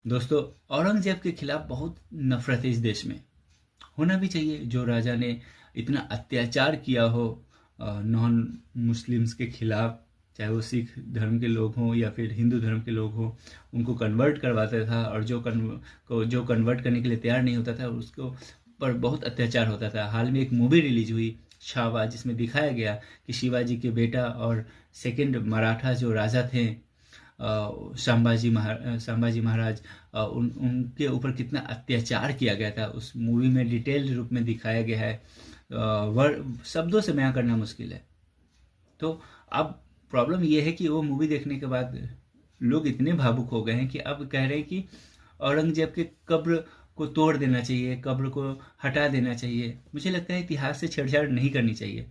दोस्तों, औरंगजेब के खिलाफ बहुत नफरत है इस देश में। होना भी चाहिए। जो राजा ने इतना अत्याचार किया हो नॉन मुस्लिम्स के खिलाफ, चाहे वो सिख धर्म के लोग हों या फिर हिंदू धर्म के लोग हों, उनको कन्वर्ट करवाता था। और जो कन्वर्ट करने के लिए तैयार नहीं होता था उसको पर बहुत अत्याचार होता था। हाल में एक मूवी रिलीज हुई छावा, जिसमें दिखाया गया कि शिवाजी के बेटा और सेकंड मराठा जो राजा थे संभाजी महाराज, उनके ऊपर कितना अत्याचार किया गया था। उस मूवी में डिटेल्ड रूप में दिखाया गया है। शब्दों से बयां करना मुश्किल है। तो अब प्रॉब्लम यह है कि वो मूवी देखने के बाद लोग इतने भावुक हो गए हैं कि अब कह रहे हैं कि औरंगजेब के कब्र को तोड़ देना चाहिए, कब्र को हटा देना चाहिए। मुझे लगता है इतिहास से छेड़छाड़ नहीं करनी चाहिए।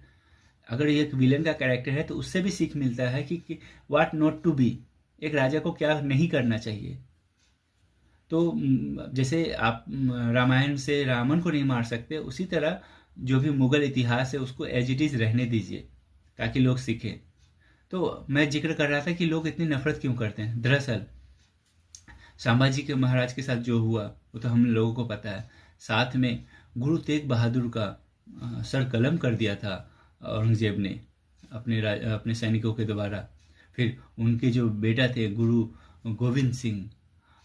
अगर ये एक विलन का कैरेक्टर है तो उससे भी सीख मिलता है कि व्हाट नॉट टू बी, एक राजा को क्या नहीं करना चाहिए। तो जैसे आप रामायण से रावण को नहीं मार सकते, उसी तरह जो भी मुगल इतिहास है उसको एज इट इज रहने दीजिए ताकि लोग सीखें। तो मैं जिक्र कर रहा था कि लोग इतनी नफरत क्यों करते हैं। दरअसल संभाजी के महाराज के साथ जो हुआ वो तो हम लोगों को पता है। साथ में गुरु तेग बहादुर का सर कलम कर दिया था औरंगजेब ने अपने सैनिकों के द्वारा। फिर उनके जो बेटा थे गुरु गोविंद सिंह,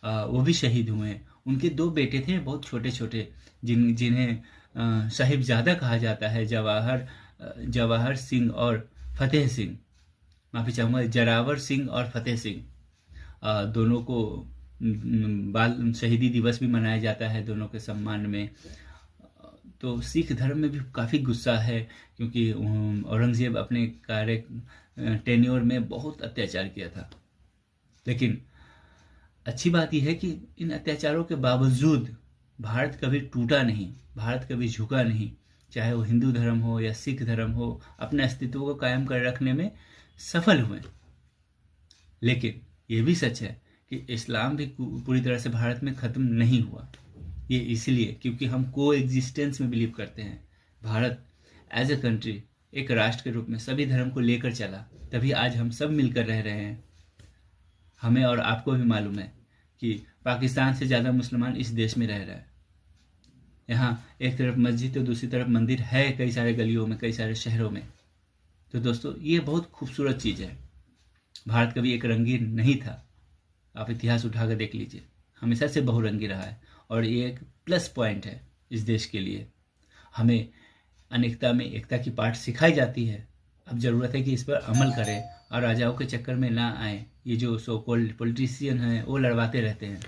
वो भी शहीद हुए। उनके दो बेटे थे बहुत छोटे छोटे, जिन्हें साहिबजादा कहा जाता है, जवाहर सिंह और फतेह सिंह। माफी चाहूँगा, जरावर सिंह और फतेह सिंह। दोनों को बाल शहीदी दिवस भी मनाया जाता है दोनों के सम्मान में। तो सिख धर्म में भी काफ़ी गुस्सा है, क्योंकि औरंगजेब अपने कार्य टेन्योर में बहुत अत्याचार किया था। लेकिन अच्छी बात यह है कि इन अत्याचारों के बावजूद भारत कभी टूटा नहीं, भारत कभी झुका नहीं। चाहे वो हिंदू धर्म हो या सिख धर्म हो, अपने अस्तित्व को कायम कर रखने में सफल हुए। लेकिन ये भी सच है कि इस्लाम भी पूरी तरह से भारत में ख़त्म नहीं हुआ। ये इसलिए क्योंकि हम को एग्जिस्टेंस में बिलीव करते हैं। भारत एज ए कंट्री, एक राष्ट्र के रूप में सभी धर्म को लेकर चला, तभी आज हम सब मिलकर रह रहे हैं। हमें और आपको भी मालूम है कि पाकिस्तान से ज़्यादा मुसलमान इस देश में रह रहा है। यहाँ एक तरफ मस्जिद तो दूसरी तरफ मंदिर है, कई सारे गलियों में, कई सारे शहरों में। तो दोस्तों, ये बहुत खूबसूरत चीज़ है। भारत कभी एक रंगीन नहीं था। आप इतिहास उठाकर देख लीजिए, हमेशा से बहुरंगी रहा है। और ये एक प्लस पॉइंट है इस देश के लिए। हमें अनेकता में एकता की पाठ सिखाई जाती है। अब ज़रूरत है कि इस पर अमल करें और राजाओं के चक्कर में ना आए। ये जो सो कॉल्ड पॉलिटिशियन हैं वो लड़वाते रहते हैं।